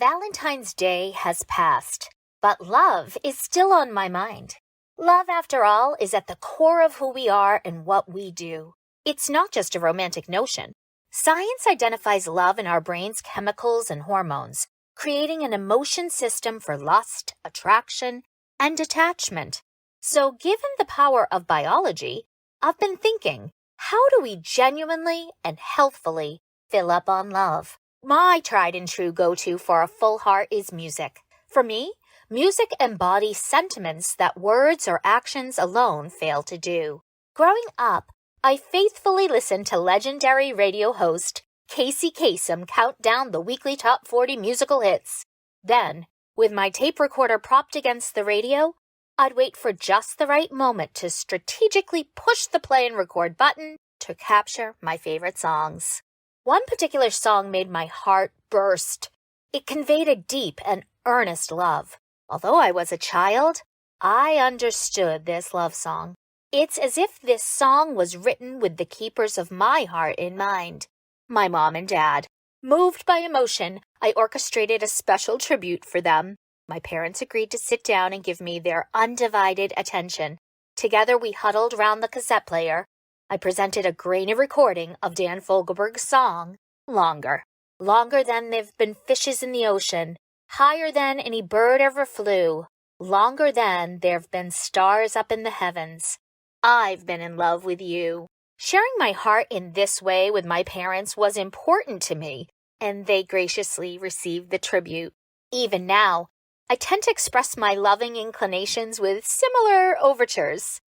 Valentine's Day has passed, but love is still on my mind. Love, after all, is at the core of who we are and what we do. It's not just a romantic notion. Science identifies love in our brain's chemicals and hormones, creating an emotion system for lust, attraction, and attachment. So, given the power of biology, I've been thinking, how do we genuinely and healthfully fill up on love? My tried and true go-to for a full heart is music. For me, music embodies sentiments that words or actions alone fail to do. Growing up, I faithfully listened to legendary radio host Casey Kasem count down the weekly top 40 musical hits. Then, with my tape recorder propped against the radio, I'd wait for just the right moment to strategically push the play and record button to capture my favorite songs. One particular song made my heart burst. It conveyed a deep and earnest love. Although I was a child, I understood this love song. It's as if this song was written with the keepers of my heart in mind, my mom and dad. Moved by emotion, I orchestrated a special tribute for them. My parents agreed to sit down and give me their undivided attention. Together we huddled round the cassette player. I presented a grainy recording of Dan Fogelberg's song, Longer. Longer than there've been fishes in the ocean, higher than any bird ever flew, longer than there've been stars up in the heavens. I've been in love with you. Sharing my heart in this way with my parents was important to me, and they graciously received the tribute. Even now, I tend to express my loving inclinations with similar overtures.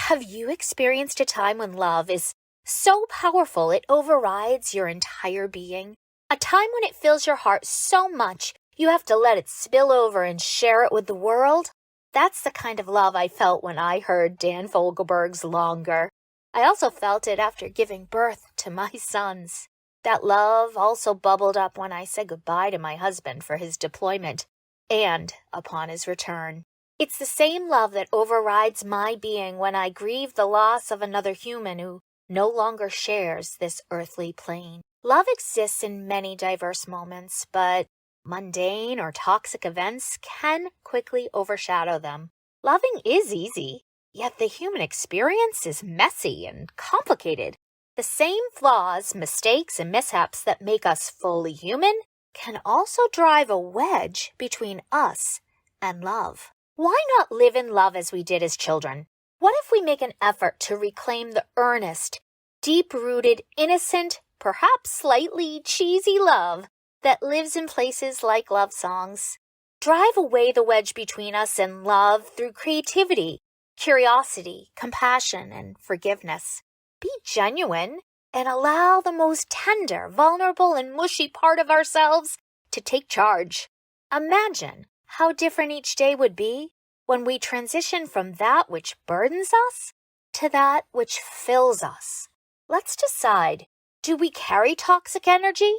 Have you experienced a time when love is so powerful it overrides your entire being? A time when it fills your heart so much you have to let it spill over and share it with the world? That's the kind of love I felt when I heard Dan Fogelberg's Longer. I also felt it after giving birth to my sons. That love also bubbled up when I said goodbye to my husband for his deployment and upon his return. It's the same love that overrides my being when I grieve the loss of another human who no longer shares this earthly plane. Love exists in many diverse moments, but mundane or toxic events can quickly overshadow them. Loving is easy, yet the human experience is messy and complicated. The same flaws, mistakes, and mishaps that make us fully human can also drive a wedge between us and love. Why not live in love as we did as children? What if we make an effort to reclaim the earnest, deep-rooted, innocent, perhaps slightly cheesy love that lives in places like love songs? Drive away the wedge between us and love through creativity, curiosity, compassion, and forgiveness. Be genuine and allow the most tender, vulnerable, and mushy part of ourselves to take charge. Imagine how different each day would be when we transition from that which burdens us to that which fills us. Let's decide, do we carry toxic energy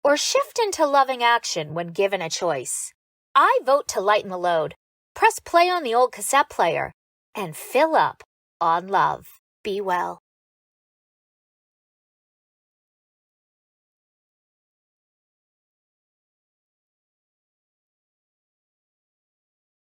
or shift into loving action when given a choice? I vote to lighten the load. Press play on the old cassette player and fill up on love. Be well.